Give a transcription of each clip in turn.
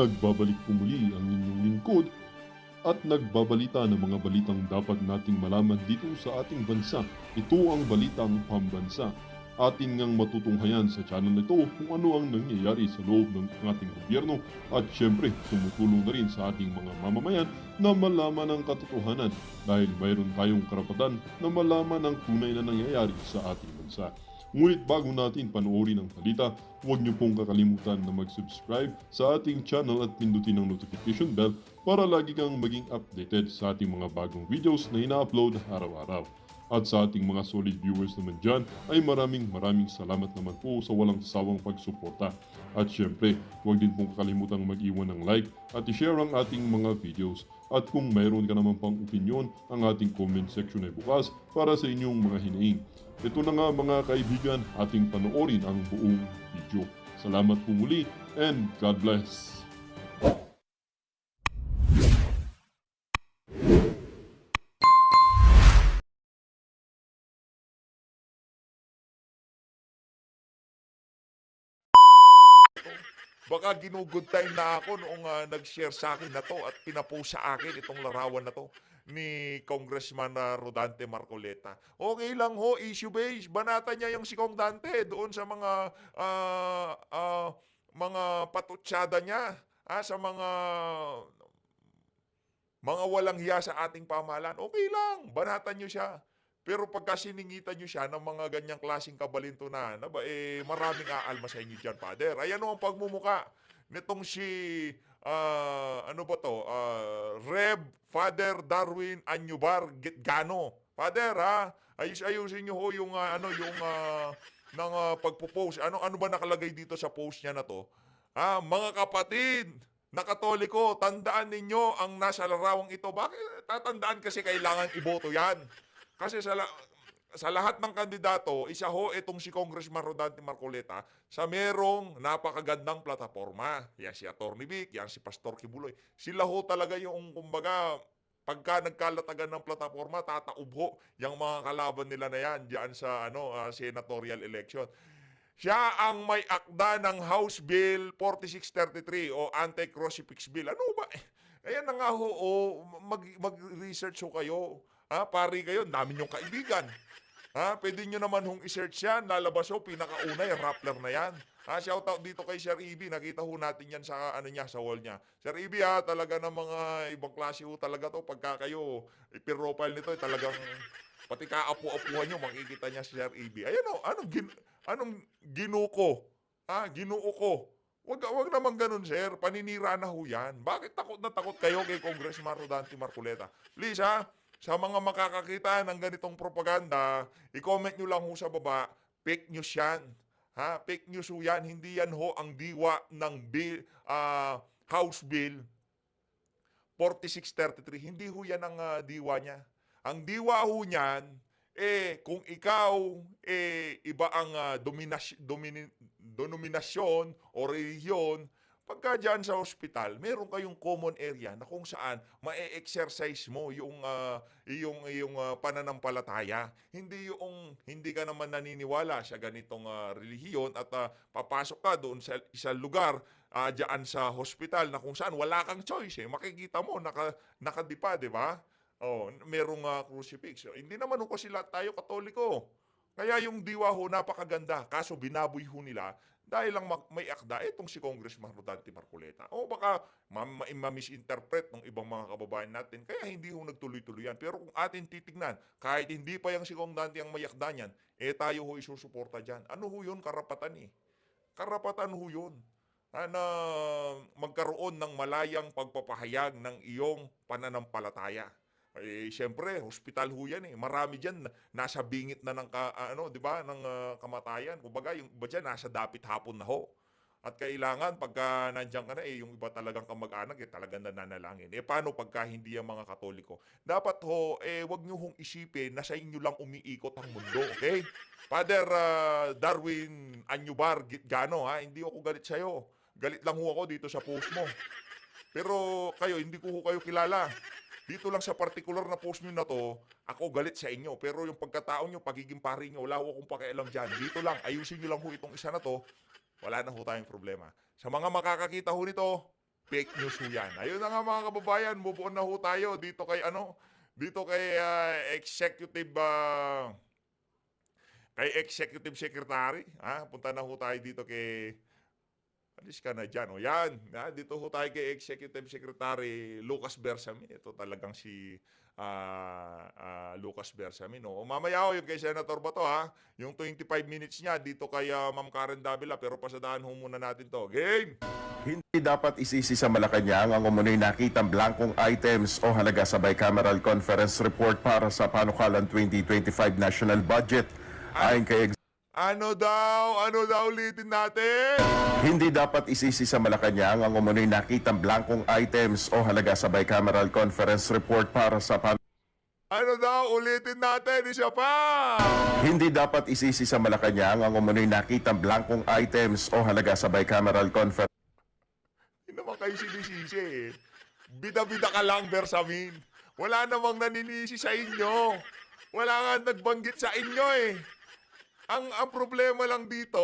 Nagbabalik po muli ang inyong lingkod at nagbabalita ng mga balitang dapat nating malaman dito sa ating bansa. Ito ang Balitang Pambansa. Ating ngang matutunghayan sa channel nito kung ano ang nangyayari sa loob ng ating gobyerno at syempre tumutulong na rin sa ating mga mamamayan na malaman ang katotohanan dahil mayroon tayong karapatan na malaman ang tunay na nangyayari sa ating bansa. Ngunit bago natin panoorin ang balita, huwag niyo pong kakalimutan na mag-subscribe sa ating channel at pindutin ang notification bell para lagi kang maging updated sa ating mga bagong videos na ina-upload araw-araw. At sa ating mga solid viewers naman dyan ay maraming salamat naman po sa walang sawang pagsuporta. At syempre, huwag din pong kakalimutan mag-iwan ng like at i-share ang ating mga videos. At kung mayroon ka naman pang opinion, ang ating comment section ay bukas para sa inyong mga hinaing. Ito na nga mga kaibigan, ating panoorin ang buong video. Salamat po muli and God bless! Baka ginugod time na ako noong nag-share sa akin na to at pinapost sa akin itong larawan na to ni Congressman Rodante Marcoleta. Okay lang ho, issue-based. Banata niya yung si Kong Dante doon sa mga patutsada niya, sa mga walang hiya sa ating pamahalaan. Okay lang, banatan niyo siya. Pero pagka siningitan nyo siya ng mga ganyang klaseng kabalintunan, maraming aalma sa inyo dyan, Father. Ayan o ang pagmumuka nitong si, ano ba to, Rev. Father Darwin Anyubar Gitgano. Father, ha? Ayusin nyo ho yung, pagpo-post. Ano ba nakalagay dito sa post niya na to? Mga kapatid, na Katoliko, tandaan ninyo ang nasa larawang ito. Bakit tatandaan kasi kailangan iboto yan? Kasi sa lahat ng kandidato, isa ho itong si Congressman Rodante Marcoleta sa merong napakagandang plataforma. Yan si Atty. Vic, yan si Pastor Kibuloy. Sila ho talaga yung kumbaga pagka nagkalatagan ng plataforma, tataob ho yung mga kalaban nila na yan diyan sa senatorial election. Siya ang may akda ng House Bill 4633 o Anti-Crucifix Bill. Ano ba? Ayan na nga ho, mag-research ho kayo. Pari kayo, dami niyong kaibigan. Pwede nyo naman hong i-search yan. Lalabas ho, pinakauna, yung Rappler na yan. Shout out dito kay Sir Ibi. Nakita ho natin yan sa, sa wall niya. Sir Ibi talaga ng mga ibang klase ho talaga to. Pagka kayo, i-profile nito, talagang pati kaapu-apuhan nyo, makikita niya si Sir Ibi. Ayan o, anong ginuko? Ginuo ko. Wag naman ganun, sir. Paninira na ho yan. Bakit takot na takot kayo kay Congressman Rodante Marcoleta? Please, sa mga makakakita ng ganitong propaganda, i-comment nyo lang ho sa baba, fake news yan. Fake news ho yan. Hindi yan ho ang diwa ng House Bill 4633. Hindi ho yan ang diwa niya. Ang diwa ho niyan, kung ikaw, iba ang denominasyon o relihiyon, pagka dyan sa ospital, meron kayong common area na kung saan ma-exercise mo yung pananampalataya. Hindi ka naman naniniwala sa ganitong relihiyon at papasok ka doon sa isang lugar dyan sa hospital na kung saan wala kang choice. Makikita mo, nakadipa, di ba? Merong crucifix. Hindi naman ho kasi lahat tayo Katoliko. Kaya yung diwa ho, napakaganda. Kaso binaboy ho nila dahil lang may akda itong si Congressman Rodante Marcoleta. O baka ma-misinterpret ng ibang mga kababayan natin. Kaya hindi ho nagtuloy-tuloy yan. Pero kung atin titignan, kahit hindi pa yung si Kong Dante ang may akda niyan, tayo ho isusuporta dyan. Ano ho yun? Karapatan Karapatan ho yun. Na magkaroon ng malayang pagpapahayag ng iyong pananampalataya. Siyempre, hospital ho yan Marami diyan nasa bingit na ng di ba, ng kamatayan. Kumbaga, yung iba diyan nasa dapit hapon na ho. At kailangan pagka nandiyan ka na yung iba talagang kamag-anak talagang nananalangin. Paano pagka hindi ang mga Katoliko? Dapat ho wag niyo hong isipin na sa inyo lang umiikot ang mundo, okay? Father Darwin Anyubar Gitgano, hindi ako galit sa iyo. Galit lang ho ako dito sa post mo. Pero kayo, hindi ko ho kayo kilala. Dito lang sa particular na post nyo na to, ako galit sa inyo. Pero yung pagkatao nyo, pagiging pari nyo, wala ko akong pakialam dyan. Dito lang, ayusin nyo lang ho itong isa na to, wala na ho tayong problema. Sa mga makakakita ho nito, fake news ho yan. Ayun na nga mga kababayan, move on na ho tayo dito kay dito kay Executive Secretary. Punta na ho tayo dito kay alis ka na dyan. O yan. Dito ho tayo kay Executive Secretary Lucas Bersamin. Ito talagang si Lucas Bersamin. O mamaya ho yung kay Senator Bato yung 25 minutes niya dito kay Ma'am Karen Davila. Pero pasadaan ho muna natin to. Game! Hindi dapat isisi sa Malacanang ang umunoy nakitang blankong items o halaga sa bicameral conference report para sa panukalan 2025 national budget. Ayon kay Ano daw ulitin natin? Hindi dapat isisi sa Malacanang ang umunoy nakitang blankong items o halaga sa bicameral conference report para sa Ano daw ulitin natin? Isa pa! Hindi dapat isisi sa Malacanang ang umunoy nakitang blankong items o halaga sa bicameral conference. Hindi naman kayo sinisisi eh. Bida-bida ka lang, Bersamin. Wala namang naninisi sa inyo. Wala nga nagbanggit sa inyo eh. Ang problema lang dito,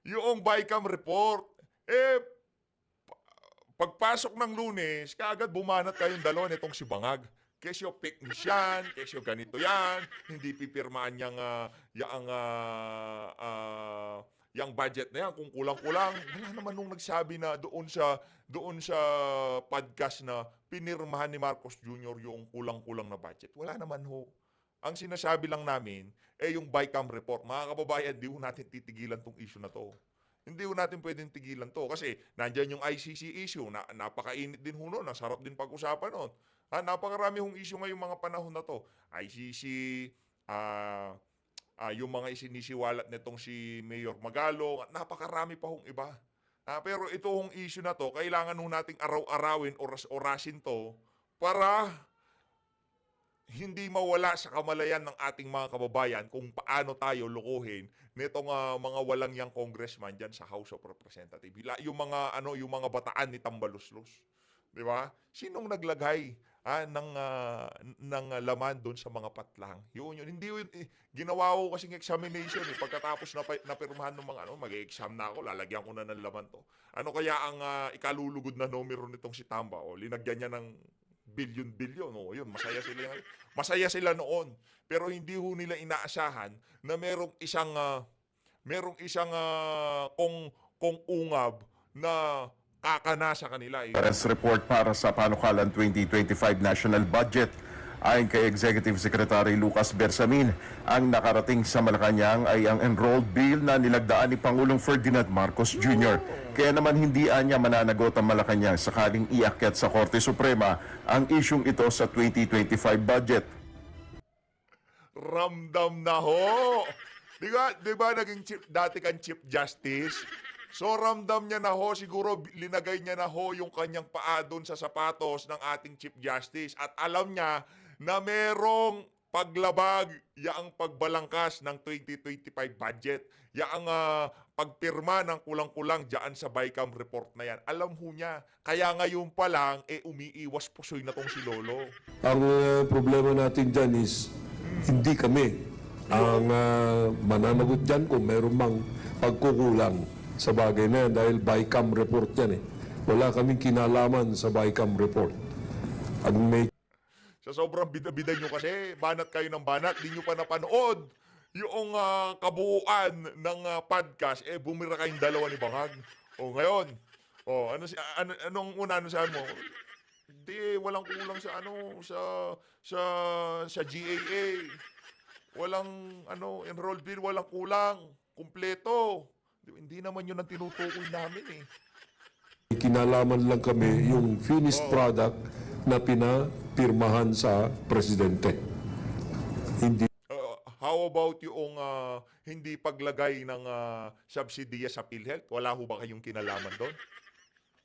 yung BICAM report. Pagpasok ng Lunes, kaagad bumanat kayong dalawa nitong si Bangag. Kesyo fake news yan, kesyo ganito yan, hindi pipirmaan yung budget na yan. Kung kulang-kulang, wala naman nung nagsabi na doon sa podcast na pinirmahan ni Marcos Jr. yung kulang-kulang na budget. Wala naman ho. Ang sinasabi lang namin, yung BICAM report. Mga kababayan, di ho natin titigilan tong issue na to. Hindi ho natin pwedeng tigilan to. Kasi nandyan yung ICC issue. Napakainit din ho nun. Nasarap din pag-usapan nun. Napakarami hong issue ngayong mga panahon na to. ICC, yung mga isinisiwalat nitong si Mayor Magalong. Napakarami pa hong iba. Pero ito hong issue na to, kailangan ho nating araw-arawin, oras-orasin to para hindi mawala sa kamalayan ng ating mga kababayan kung paano tayo lukuhin nitong mga walang yang congressman diyan sa House of Representatives. Yung mga bataan ni Tambaluslos. 'Di ba? Sinong naglagay ng laman doon sa mga patlang? Yun. Hindi yun, ginawa ko kasing examination pagkatapos na pirmahan ng mga mag-exam na ako, lalagyan ko na ng laman to. Ano kaya ang ikalulugod na numero nitong si Tamba? Linagyan niya ng bilyon-bilyon. Yun, masaya sila noon. Pero hindi ho nila inaasahan na merong isang kung ungab na kakana sa kanila. Conference report para sa panukalan 2025 national budget. Ayon kay Executive Secretary Lucas Bersamin, ang nakarating sa Malacanang ay ang enrolled bill na nilagdaan ni Pangulong Ferdinand Marcos Jr. Kaya naman hindi anya mananagot ang Malacanang sakaling iakyat sa Korte Suprema ang isyung ito sa 2025 budget. Ramdam na ho! Di ba dati kang Chief Justice? So ramdam niya na ho, siguro linagay niya na ho yung kanyang paa doon sa sapatos ng ating Chief Justice at alam niya na merong paglabag yaang pagbalangkas ng 2025 budget, yaang pagpirma ng kulang-kulang diyan sa BICAM report na yan. Alam ho niya. Kaya ngayon pa lang, umiiwas pusoy na tong si Lolo. Ang problema natin dyan is hindi kami ang mananagot dyan kung meron mang pagkukulang sa bagay na yan dahil BICAM report yan eh. Wala kaming kinalaman sa BICAM report. Ang may Sa sobrang bida-bida nyo kasi, banat kayo ng banat, di nyo pa napanood yung kabuuan ng podcast, bumira kayong dalawa ni Bangag. Ngayon, anong una sabi mo? Hindi, walang kulang sa GAA. Walang enrolled bill, walang kulang. Kumpleto. Hindi naman yun ang tinutukoy namin eh. kinalaman lang kami yung finished product na pinapirmahan sa presidente. Hindi How about yung hindi paglagay ng subsidiya sa PhilHealth? Wala ho ba kayong kinalaman doon?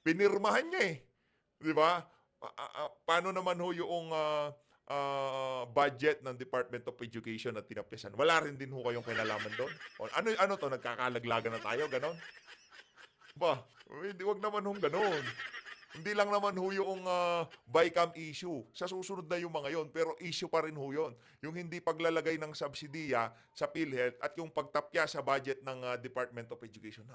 Pinirmahan niya eh. Di ba? Paano naman ho yung budget ng Department of Education at tinapisan? Wala rin din ho kayong kinalaman doon? Ano to? Nagkakalaglagan na tayo? Ganon? Ba? Hindi, wag naman hong ganon. Hindi lang naman ho yung BICAM issue. Sa susunod na yung mga yon, pero issue pa rin ho yun. Yung hindi paglalagay ng subsidiya sa PhilHealth at yung pagtapya sa budget ng Department of Education.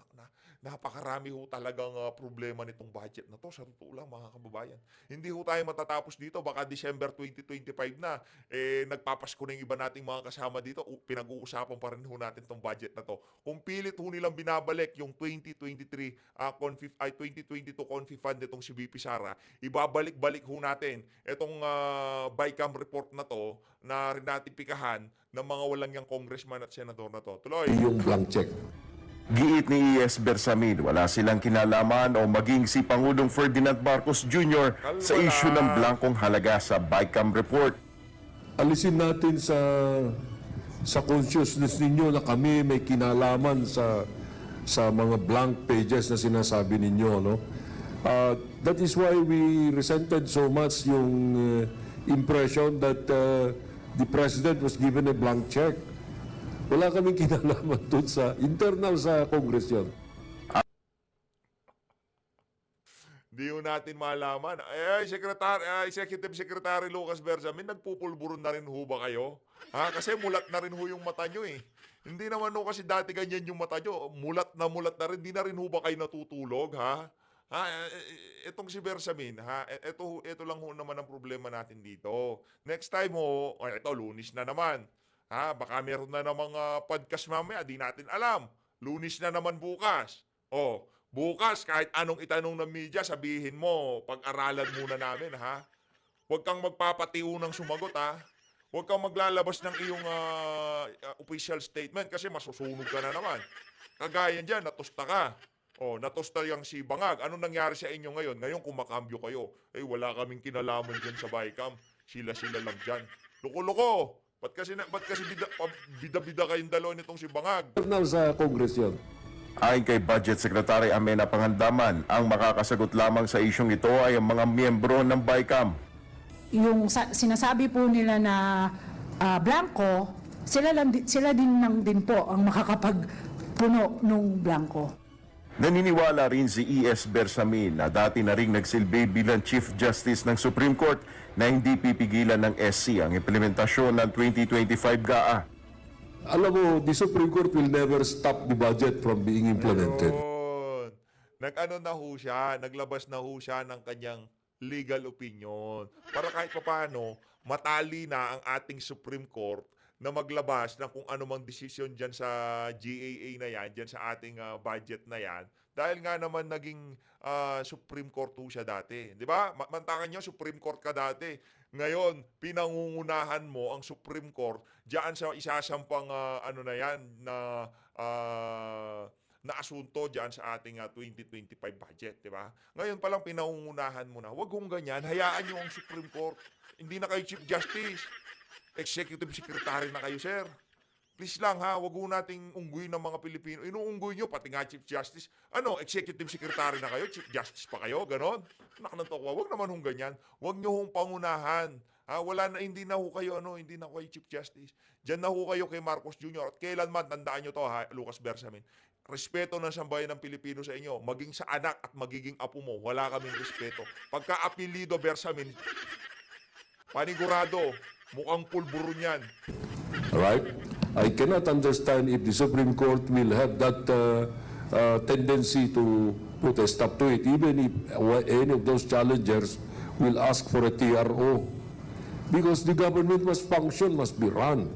Napakarami ho talagang problema nitong budget na to. Sa totoo lang, mga kababayan. Hindi ho tayo matatapos dito. Baka December 2025 na, nagpapasko na yung iba nating mga kasama dito. Pinag-uusapan pa rin ho natin tong budget na to. Kung pilit ho nilang binabalik yung 2023, 2022 Confi Fund nitong si VP Sara, ibabalik-balik ho natin itong BICAM report na to na rin natin pikahan ng mga walang yang congressman at senador na to. Tuloy. Yung blank check. Giit ni E.S. Bersamin, wala silang kinalaman o maging si Pangulong Ferdinand Marcos Jr. sa Kalma issue ng lang. blankong halaga sa BICAM report. Alisin natin sa consciousness ninyo na kami may kinalaman sa mga blank pages na sinasabi ninyo, no? That is why we resented so much yung impression that the President was given a blank check. Wala kaming kinalaman doon sa internal sa Congress yun. Di ho natin malaman. Executive Secretary Lucas Bersamin, nagpupulburon na rin ho ba kayo? Kasi mulat na rin ho yung mata nyo eh. Hindi naman ho kasi dati ganyan yung mata nyo. Mulat na rin. Di na rin ho ba kayo natutulog, ha? Itong si Bersamin, ito lang ho naman ang problema natin dito. Next time ho, ito, Lunis na naman. Baka meron na namang podcast mamaya, di natin alam. Lunis na naman bukas. Bukas, kahit anong itanong ng media, sabihin mo, pag-aralan muna namin, ha? Huwag kang magpapatiunang sumagot, ha? Huwag kang maglalabas ng iyong official statement kasi masusunog ka na naman. Kagaya dyan, natusta ka. Natusta yung si Bangag. Anong nangyari sa inyo ngayon? Ngayon, kumakambyo kayo. Wala kaming kinalaman dyan sa BICAM. Sila-sila lang dyan. Loko-loko! Ba't kasi bida-bida kayong dalawa nitong si Bangag? Internal sa Congress yun. Ayon kay Budget Secretary Amena Pangandaman, ang makakasagot lamang sa isyong ito ay ang mga miyembro ng BICAM. Yung sinasabi po nila na blanco, sila din po ang makakapagpuno nung blanco. Naniniwala rin si E.S. Bersamin na dati na ring nagsilbi bilang Chief Justice ng Supreme Court na hindi pipigilan ng SC ang implementasyon ng 2025 GAA. Alam mo, the Supreme Court will never stop the budget from being implemented. Ayun. Naglabas na ho siya ng kanyang legal opinion. Para kahit papaano, matali na ang ating Supreme Court na maglabas ng kung ano mang desisyon dyan sa GAA na yan, dyan sa ating budget na yan. Dahil nga naman naging Supreme Court ho siya dati. Di ba? Mantakan nyo, Supreme Court ka dati. Ngayon, pinangungunahan mo ang Supreme Court dyan sa isasampang na yan na asunto dyan sa ating 2025 budget, di ba? Ngayon palang pinangungunahan mo na. Huwag hong ganyan, hayaan nyo ang Supreme Court. Hindi na kayo Chief Justice. Executive Secretary na kayo, sir. Please lang ha, wag ho nating unggoy ng mga Pilipino. Inuunggoy nyo, pati nga Chief Justice. Executive Secretary na kayo, Chief Justice pa kayo, ganon. Nakanantokwa, wag naman hong ganyan. Wag nyo hong pangunahan. Hindi na ho kayo Chief Justice. Diyan na ho kayo kay Marcos Jr. At kailanman, tandaan nyo to ha, Lucas Bersamin. Respeto ng sambayan ng Pilipino sa inyo, maging sa anak at magiging apo mo, wala kaming respeto. Pagka apelido Bersamin, panigurado, mukhang pulburo niyan. Right? I cannot understand if the Supreme Court will have that tendency to put a stop to it, even if any of those challengers will ask for a TRO. Because the government must function, must be run.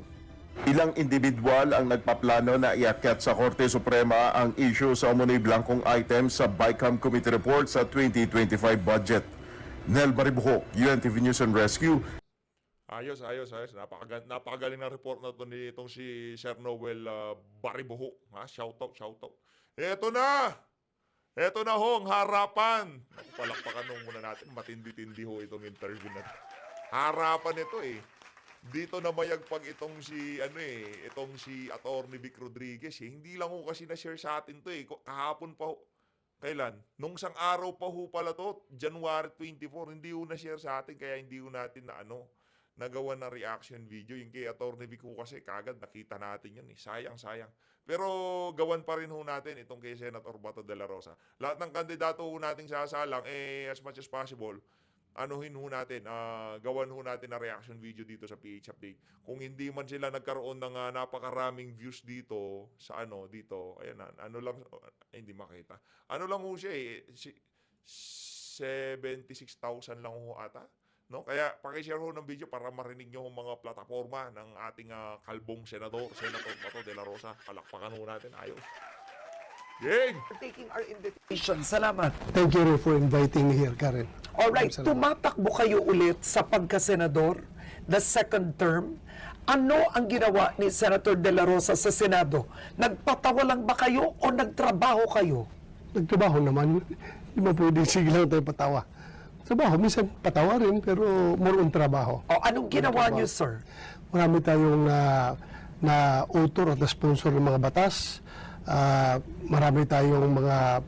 Ilang individual ang nagpaplano na iakyat sa Korte Suprema ang issue sa umunoy blankong item sa BICAM Committee Report sa 2025 budget. Nel Baribuhok, UNTV News and Rescue. Ayos. Napakagaling na report na ito nitong si Sir Noel Baribuhok. Shout out. Eto na ho, ang harapan. Palakpakan nung muna natin. Matindi-tindi ho itong interview na ito. Harapan ito eh. Dito na mayagpag itong si Atty. Vic Rodriguez eh. Hindi lang ho kasi na-share sa atin to eh. Kahapon pa ho. Kailan? Nung isang araw pa ho pala to, January 24, hindi ho na-share sa atin kaya hindi ho natin nagawa na reaction video. Yung kay Atty. Vico kasi kagad nakita natin yun. Sayang. Pero gawan pa rin ho natin itong kay Senator Bato de la Rosa. Lahat ng kandidato ho nating sasalang, as much as possible, anuhin ho natin, gawan ho natin na reaction video dito sa PH Update. Kung hindi man sila nagkaroon ng napakaraming views dito, sa dito, ayan na, hindi makita. Ano lang ho siya 76,000 lang ho ata. No? Kaya pakishare ho ng video para marinig nyo ang mga plataforma ng ating kalbong Senator Bato de la Rosa. Palakpakan ho natin, ayos. Yay! For taking our invitation. Salamat. Thank you for inviting me here, Karen. Alright, Salamat. tumatakbo kayo ulit sa pagkasenador, the second term. Ano ang ginawa ni Senator De La Rosa sa Senado? Nagpatawa lang ba kayo o nagtrabaho kayo? Nagtrabaho naman. Di ba pwede sige lang tayo patawa? Trabaho, minsan patawa rin, pero more on trabaho. O anong ginawa niyo, sir? Marami tayong na author at na sponsor ng mga batas. Marami tayong mga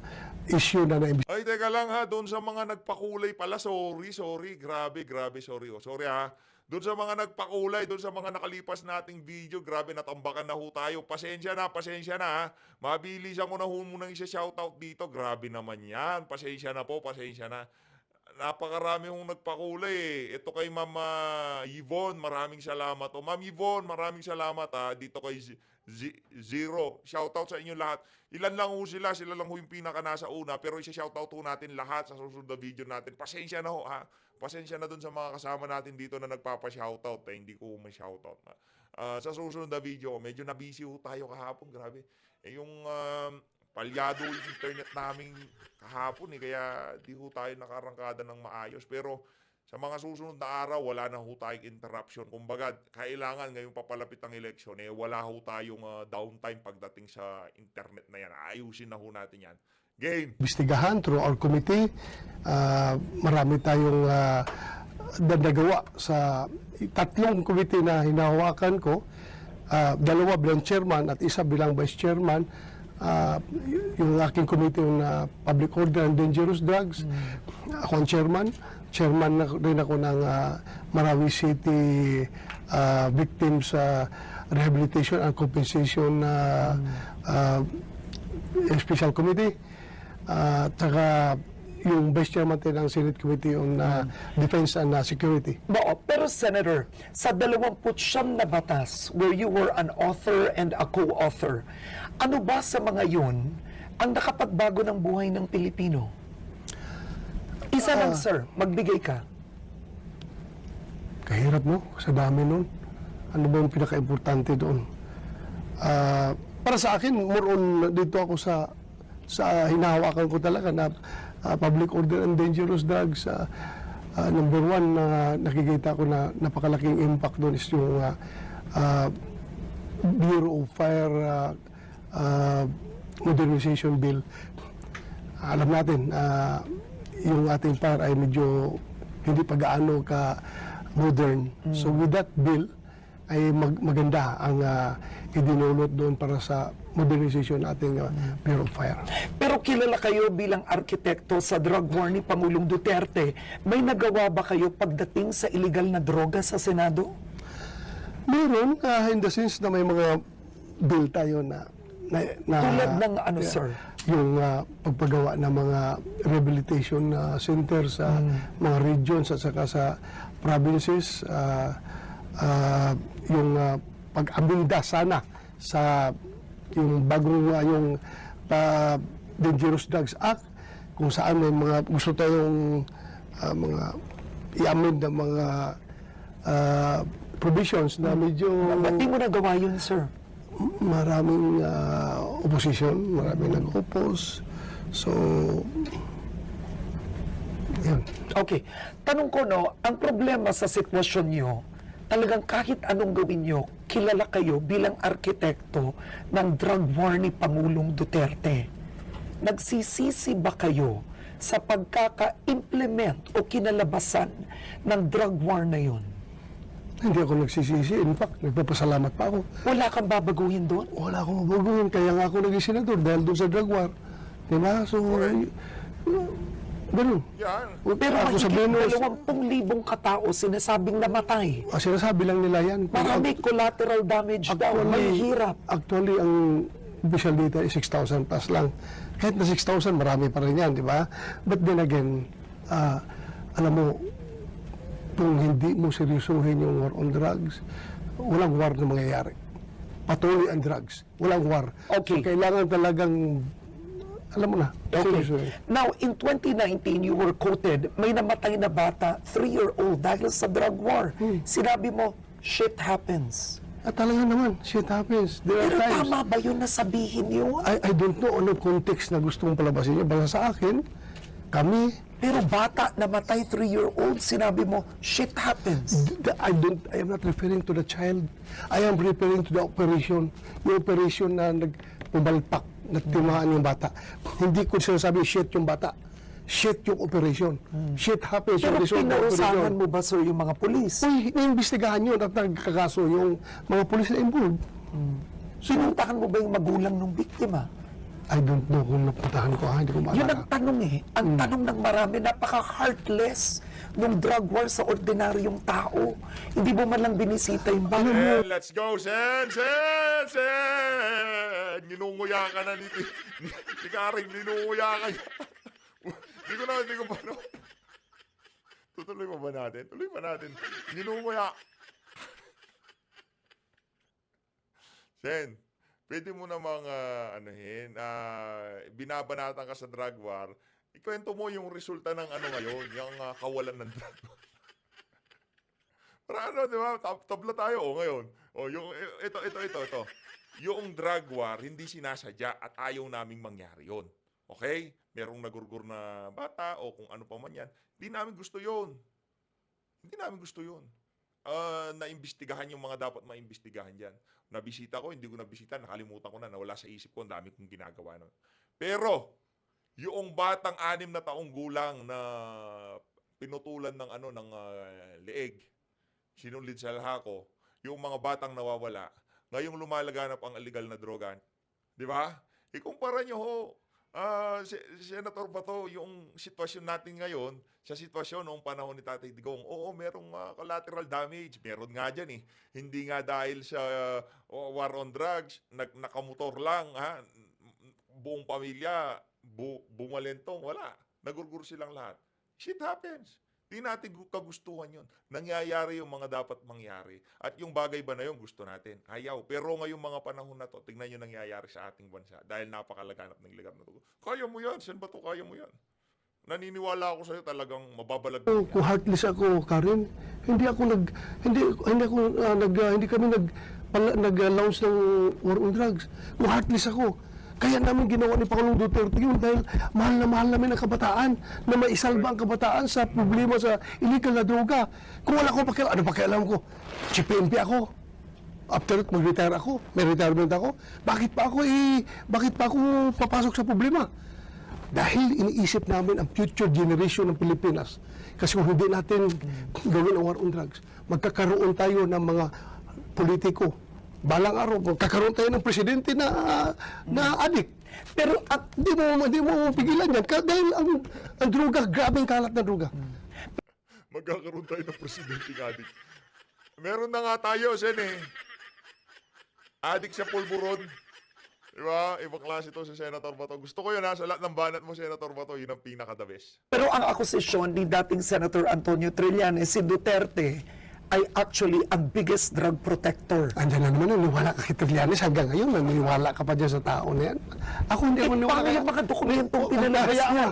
issue na naibig. Ay, teka lang ha, doon sa mga nagpakulay pala, sorry, grabe, sorry. Sorry ha, doon sa mga nagpakulay, doon sa mga nakalipas nating video, grabe, natambakan na ho tayo. Pasensya na ha. Mabilisan ko na ho munang isa-shoutout dito, grabe naman yan. Pasensya na. Napakarami hong nagpakulay eh. Ito kay Ma'am Yvonne, maraming salamat. O Ma'am Yvonne, maraming salamat ha. Dito kay Zero. Shoutout sa inyo lahat. Ilan lang ho sila lang ho yung pinaka nasa una. Pero isa-shoutout ho natin lahat sa susunod na video natin. Pasensya na ho ha. Pasensya na dun sa mga kasama natin dito na nagpapa-shoutout. Hindi ko ma-shoutout. Sa susunod na video, medyo na-busy ho tayo kahapon. Grabe. Yung palyado yung internet namin kahapon kaya di ho tayo nakarangkada ng maayos. Pero sa mga susunod na araw, wala na ho tayong interruption. Kumbaga, kailangan ngayong papalapit ang eleksyon, wala ho tayong downtime pagdating sa internet na yan. Ayusin na ho natin yan. Game! Investigahan through our committee. Marami tayong nagawa sa tatlong committee na hinahawakan ko. Dalawa bilang chairman at isa bilang vice chairman. Yung aking committee on public order and dangerous drugs. Ako ang chairman na rin ako ng Marawi City Victims Rehabilitation and Compensation Special Committee. Tsaka yung vice chairman din ng Senate Committee on Defense and Security. Pero Senator, sa 29 na batas where you were an author and a co-author, ano ba sa mga yun ang nakapagbago ng buhay ng Pilipino? Isa lang, sir. Magbigay ka. Kahirap, no? Sa dami nun. Ano ba yung pinaka-importante doon? Para sa akin, more on dito ako sa hinahawakan ko talaga na public order and dangerous drugs. Number one na nakikita ko na napakalaking impact doon is yung Bureau of Fire Modernization Bill. Alam natin, yung ating fire ay medyo hindi pa gaano ka modern. So with that bill, ay maganda ang idinulot doon para sa modernization ating Bureau of Fire. Pero kilala kayo bilang arkitekto sa drug war ni Pangulong Duterte. May nagawa ba kayo pagdating sa illegal na droga sa Senado? Meron, in the sense na may mga bill tayo na Tulad ng ano, sir? Yung pagpagawa ng mga rehabilitation center sa mga regions at saka sa provinces, yung pag-aminda sana sa yung bagong yung Dangerous Drugs Act, kung saan may mga gusto tayong mga i-amend na mga provisions na medyo Ba't di mo nagawa yun, sir? maraming opposition, maraming nag-oppose. So, yun. Okay. Tanong ko, ang problema sa sitwasyon nyo, talagang kahit anong gawin nyo, kilala kayo bilang arkitekto ng drug war ni Pangulong Duterte. Nagsisisi ba kayo sa pagkaka-implement o kinalabasan ng drug war na yun? Hindi ako nagsisisi. In fact, nagpapasalamat pa ako. Wala kang babaguhin doon? Wala akong mabaguhin. Kaya nga ako naging senador dahil doon sa drug war. Diba? So, Ganun. Yan. Pero Ako sa mahigit Venus, 20,000 katao sinasabing namatay. sinasabi lang nila yan. Pero Marami collateral damage daw. Mahirap. Actually, ang official data is 6,000 plus lang. Kahit na 6,000, marami pa rin yan, di ba? But then again, alam mo, kung hindi mo seryosohin yung war on drugs, walang war na mangyayari. Patuloy ang drugs. Walang war. Okay. So, kailangan talagang, alam mo na, seryosohin. Now, in 2019, you were quoted, may namatay na bata, 3-year-old, dahil sa drug war. Sinabi mo, shit happens. At talaga naman, shit happens. There are Pero times. tama ba yun na sabihin yun? I don't know anong context na gusto mong palabasin niya. Basta sa akin, kami, Pero bata, namatay 3-year-old, sinabi mo, shit happens. I am not referring to the child. I am referring to the operation. Yung operation na nagpumalpak, na timaan yung bata. Hindi ko sinasabi shit yung bata. Shit yung operation. Shit happens Pero yung result ng pinausahan operation. mo ba, sir, yung mga polis? Uy, naimbestigahan yun at nagkakaso yung mga pulis na involved. Sinuntahan mo ba yung magulang ng biktima? I don't know kung napuntahan ko. Hindi ko Yun maalala. ang tanong eh. Ang tanong ng marami, napaka-heartless ng drug war sa ordinaryong tao. Hindi mo man lang binisita yung bago. Sen, let's go, Sen! Sen! Sen! Ninunguya ka na ni Karing, ninunguya ka niya. Hindi ko pa, no? Tutuloy pa ba natin? Tuloy pa natin. Ninunguya. Sen, pwede mo namang, binabanatan ka sa drug war, ikwento mo yung resulta ng ngayon, yung kawalan ng drug war. Para di ba? Tabla tayo, ngayon. Yung, ito. Yung drug war, hindi sinasadya at ayaw naming mangyari yon. Okay? Merong nagurgur na bata o kung ano pa man yan. Hindi namin gusto yon. Hindi namin gusto yon. Naimbestigahan yung mga dapat maimbestigahan dyan. Nabisita ko, hindi ko nabisita, nakalimutan ko na, nawala sa isip ko, ang dami kong ginagawa. No? Pero, yung batang 6 na taong gulang na pinutulan ng leeg, sinulid sa lahako, yung mga batang nawawala, ngayong lumalaganap ang illegal na droga, di ba? Ikumpara nyo ho, Senator Bato, yung sitwasyon natin ngayon, sa sitwasyon noong panahon ni Tatay Digong, oo, merong collateral damage. Meron nga dyan eh. Hindi nga dahil sa war on drugs, nakamotor lang, buong pamilya, bumalentong, wala. Nagurgur silang lahat. Shit happens. Di natin kagustuhan yun. Nangyayari yung mga dapat mangyari. At yung bagay ba na yun, gusto natin. Ayaw. Pero ngayong mga panahon na to, tignan nyo nangyayari sa ating bansa. Dahil napakalaganap ng ligar na to. Kaya mo yan. Sen Bato, kaya mo yan. Naniniwala ako sa'yo talagang mababalag. Kung heartless ako, Karen, hindi kami nag-launch ng war on drugs. Kung heartless ako, kaya namin ginawa ni Pangulong Duterte yun dahil mahal na namin ang kabataan na maisalba ang kabataan sa problema sa illegal na droga. Kung wala ko pakialam, ano pakialam ko? CPNP ako. After it, mag-retire ako. May retirement ako. Bakit pa ako papasok sa problema? Dahil iniisip namin ang future generation ng Pilipinas. Kasi kung hindi natin gawin ang war on drugs, magkakaroon tayo ng mga politiko. Balang araw, magkakaroon tayo ng presidente na adik. Pero hindi mo pigilan yan. Dahil ang droga, grabing kalat na droga. Magkakaroon tayo ng presidente adik. Meron na nga tayo, Sen eh. Adik sa pulburon. Diba? Ibang klase ito si Senator Bato. Gusto ko yun sa lahat ng banat mo, Senator Bato, yun ang pinaka-the best. Pero ang akusasyon ni dating Senator Antonio Trillanes, si Duterte, ay actually ang biggest drug protector. Andiyan na naman, naniwala ka kay Trillanes hanggang ngayon, naniwala ka pa dyan sa tao na yan. Ako hindi ako naniwala. Paano yung mga dokumentong pinalabas niya?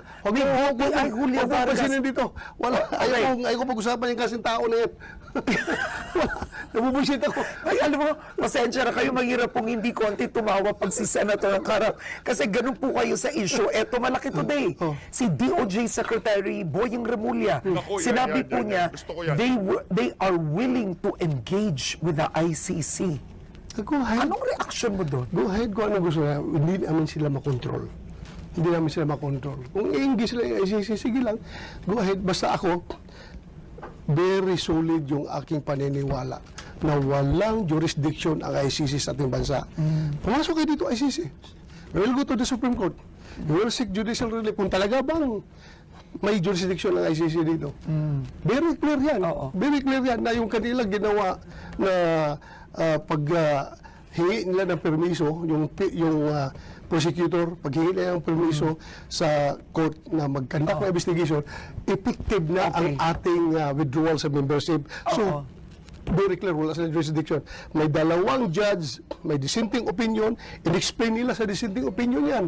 Ay, Julia Vargas. Dito. Wala, ayaw ko pag-usapan yung kasing tao na yan. Nabubusit ako. Ay, alam mo, pasensya na kayo, mahirap pong hindi konti tumawa pag si Senator ang karap. Kasi ganun po kayo sa issue. Eto, malaki today. Si DOJ Secretary Boying Remulla, Naku, sinabi yan. po niya, Gusto ko yan. they are willing to engage with the ICC. Go ahead. Anong reaction mo doon? Go ahead kung ano gusto na. Hindi namin sila makontrol. Hindi namin sila makontrol. Kung i-engage sila yung ICC, sige lang. Go ahead. Basta ako, very solid yung aking paniniwala na walang jurisdiction ang ICC sa ating bansa. Pumasok kayo dito ICC. We will go to the Supreme Court. We will seek judicial relief. Kung talaga bang may jurisdiction ng ICC dito. Very clear yan. Oo. Very clear yan na yung kanila ginawa na hingi nila ng permiso, yung prosecutor, paghingi nila ng permiso sa court na mag-conduct ng investigation, effective na ang ating withdrawal sa membership. So, very clear, wala silang jurisdiction. May dalawang judge, may dissenting opinion, in-explain nila sa dissenting opinion yan.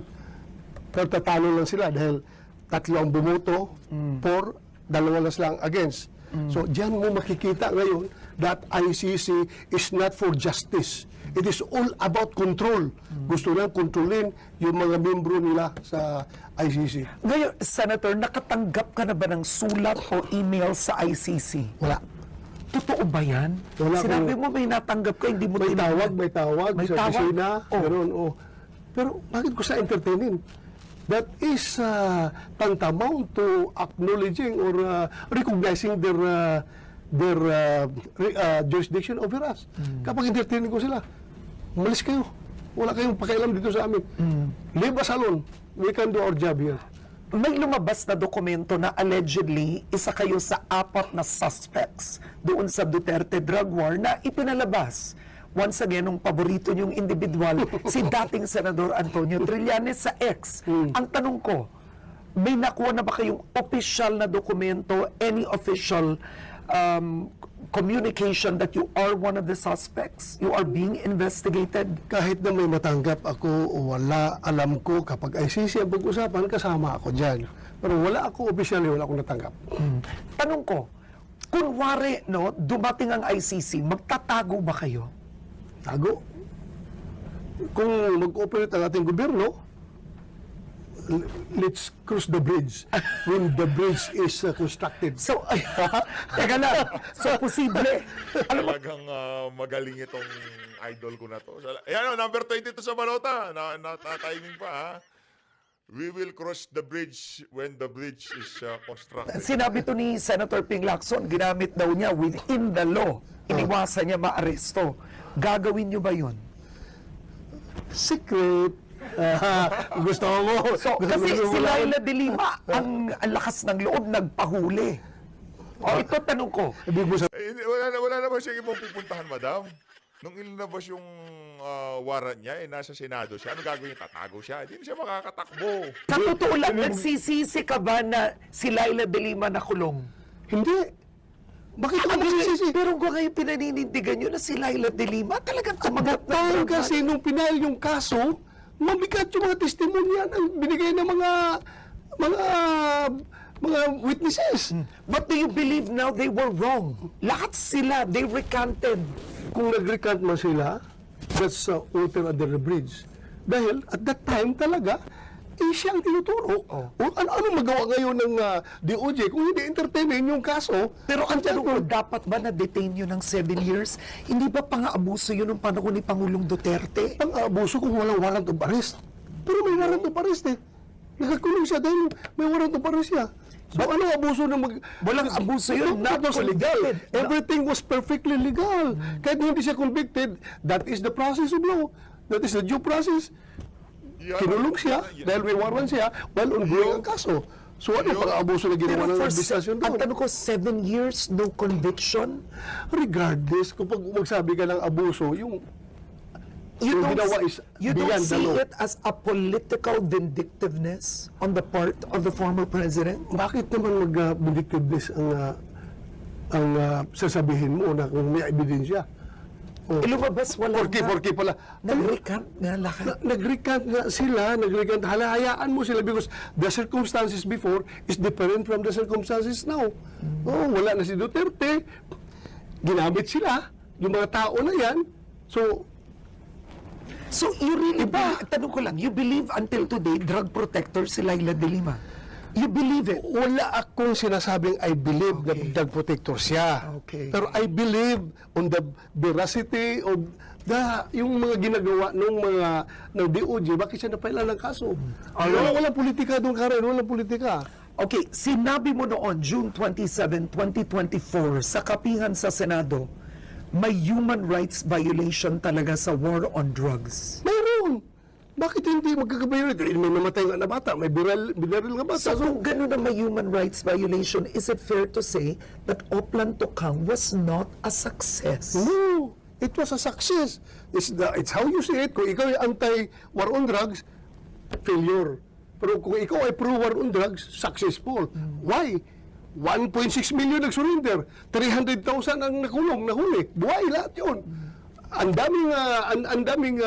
Pero tatalo lang sila dahil tatlo ang bumoto for, dalawa lang silang against. So, diyan mo makikita ngayon that ICC is not for justice. It is all about control. Gusto lang kontrolin yung mga membro nila sa ICC. Ngayon, Senator, nakatanggap ka na ba ng sulat o email sa ICC? Wala. Totoo ba yan? Wala Sinabi akong- mo may natanggap ka, hindi mo May tinanggap. tawag May sa tawag? opisina, Oh. gano'n, oh. Pero bakit ko sa entertainin? That is tantamount to acknowledging or recognizing their jurisdiction over us. Kapag entertainin ko sila, malis kayo. Wala kayong pakialam dito sa amin. Leave us alone. We can do our job here. May lumabas na dokumento na allegedly isa kayo sa 4 na suspects doon sa Duterte drug war na ipinalabas. Once again, yung paborito niyong individual, si dating Senador Antonio Trillanes sa X. Ang tanong ko, may nakuha na ba kayong official na dokumento, any official communication that you are one of the suspects? You are being investigated? Kahit na may matanggap ako o wala, alam ko kapag ICC ang pag-usapan, kasama ako dyan. Pero wala ako officially, wala akong natanggap. Tanong ko, kunwari, no, dumating ang ICC, magtatago ba kayo? Tago. Kung mag-operate ang ating gobyerno, let's cross the bridge when the bridge is constructed. So, teka lang. So, posible. Talagang magaling itong idol ko na to. Ayan, number 22 sa balota. Na-timing pa, ha? We will cross the bridge when the bridge is constructed. Sinabi to ni Senator Ping Lacson, ginamit daw niya within the law. Iniwasan niya maaresto. Gagawin niyo ba yun? Secret. Gusto mo. So, kasi si Laila de Lima, ang lakas ng loob, nagpahuli. O, ito tanong ko. Ibig mo Wala na ba siya ibang pupuntahan, madam? Nung inilabas yung warrant niya, nasa Senado siya, ano gagawin niya? Tatago siya. Hindi na siya makakatakbo. Sa totoo lang, nagsisisi ka ba na si Laila de Lima nakulong? Hindi. Bakit ako nagsisisi? Pero kung kayo pinaninindigan nyo na si Laila de Lima, talagang tumagat na Dahil drama. kasi nung pinahal yung kaso, mabigat yung mga testimonya na binigay ng mga witnesses. But do you believe now they were wrong? Lahat sila, they recanted. Kung nag-recant man sila, that's alter under the bridge. Dahil at that time talaga, siya ang tinuturo. O ano magawa ngayon ng DOJ kung hindi entertainin yung kaso? Pero ang tanong ko, dapat ba na-detain yun ng 7 years? Hindi ba pang-aabuso yun ng panahon ni Pangulong Duterte? Pang-abuso kung walang warrant of arrest. Pero may warrant of arrest eh. Nakakulong siya dahil may warrant of arrest siya. So ano abuso na Walang abuso yun, That not was legal. convicted. Everything was perfectly legal. Kahit hindi siya convicted, that is the process of law. That is the due process. Kinulong siya dahil may warrant siya while ongoing ang kaso. So ano pang-abuso na ginawa ng administrasyon ang doon? tanong ko, 7 years, no conviction? Regardless, kapag magsabi ka ng abuso, yung ginawa is you don't beyond the see law. it as a political vindictiveness on the part of the former president? Bakit naman mag-vindictiveness ang sasabihin mo na kung may ebidensya? Oh. Lumabas, wala Porky pala. Nag-recant nga lahat. Nag-recant nga sila, hayaan mo sila because the circumstances before is different from the circumstances now. Oh, wala na si Duterte. Ginamit sila, yung mga tao na yan. So, you really believe, tanong ko lang, you believe until today, drug protector si Laila de Lima? You believe it? Wala akong sinasabing I believe na drug protector siya. Okay. Pero I believe on the veracity of yung mga ginagawa ng DOJ, bakit siya napailan ng kaso? Walang politika doon, Karen. Walang politika. Okay, sinabi mo noon, June 27, 2024, sa kapihan sa Senado, may human rights violation talaga sa war on drugs. Mayroon. Bakit hindi magkakabayo? May namatay nga na bata, may binaril nga bata. So kung ganun ang may human rights violation, is it fair to say that Oplan Tokang was not a success? No, it was a success. It's how you see it. Kung ikaw ay anti-war on drugs, failure. Pero kung ikaw ay pro-war on drugs, successful. Why? 1.6 million nag-surrender. 300,000 ang nakulong, nahuli. Buhay lahat yun. Ang daming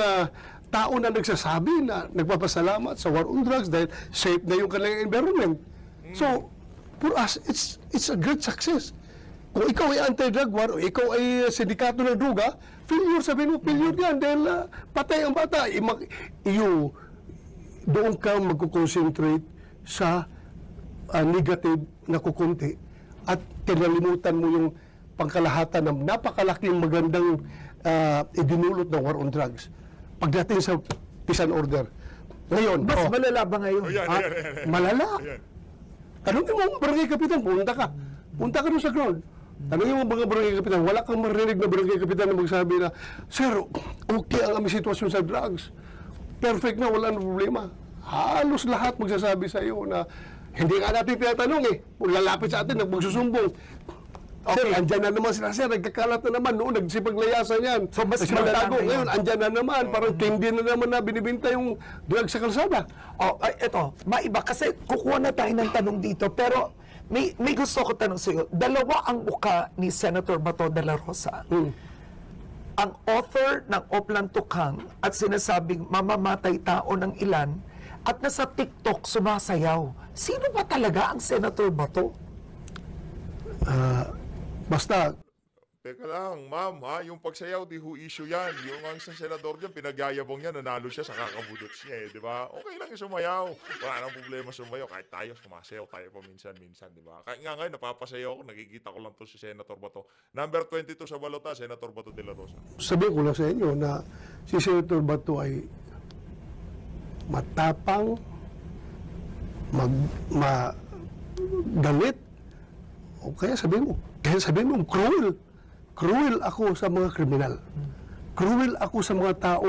tao na nagsasabi na nagpapasalamat sa war on drugs dahil safe na yung kanilang environment. So, for us, it's a great success. Kung ikaw ay anti-drug war o ikaw ay sindikato ng droga, failure, sabihin mo, failure yan dahil patay ang bata. Doon ka magkukonsentrate sa negative na kukunti at kinalimutan mo yung pangkalahatan ng napakalaking magandang idinulot ng war on drugs. Pagdating sa peace and order. Ngayon, Mas malala ba ngayon? malala. Tanongin mo ang barangay kapitan, punta ka. Punta ka doon sa ground. Tanongin mo ang mga barangay kapitan, wala kang marinig na barangay kapitan na magsabi na, Sir, okay ang aming sitwasyon sa drugs. Perfect na, wala na problema. Halos lahat magsasabi sa iyo na hindi nga natin tinatanong kung lalapit sa atin, magsusumbong. Sir, andyan na naman sila, sir, nagkakalat na naman, noon, nagsipaglayasan yan. So, mas Nagsimatago. malala ngayon. Ngayon, andyan na naman, parang candy na naman na binibinta yung drug sa kalsada. Ito, maiba kasi kukuha na tayo ng tanong dito, pero may gusto ko tanong sa iyo. Dalawa ang muka ni Senator Bato de la Rosa. Ang author ng Oplan Tokang at sinasabing mamamatay tao ng ilan at nasa TikTok sumasayaw. Sino ba talaga ang Senator Bato? Basta, Teka lang, ma'am, ha? Yung pagsayaw, di ho issue yan. Yung ang isang senador dyan, pinagyayabong yan, nanalo siya sa kakabudots niya, di ba? Okay lang yung sumayaw. Wala nang problema sumayaw. Kahit tayo, sumasayaw tayo pa minsan-minsan, di ba? Kahit nga ngayon, napapasayaw ako, nakikita ko lang to si Senator Bato. Number 22 sa balota, Senator Bato de la Rosa. sabihin ko lang sa inyo na si Senator Bato ay matapang, galit, o kaya sabihin mo, cruel ako sa mga kriminal. Cruel ako sa mga tao.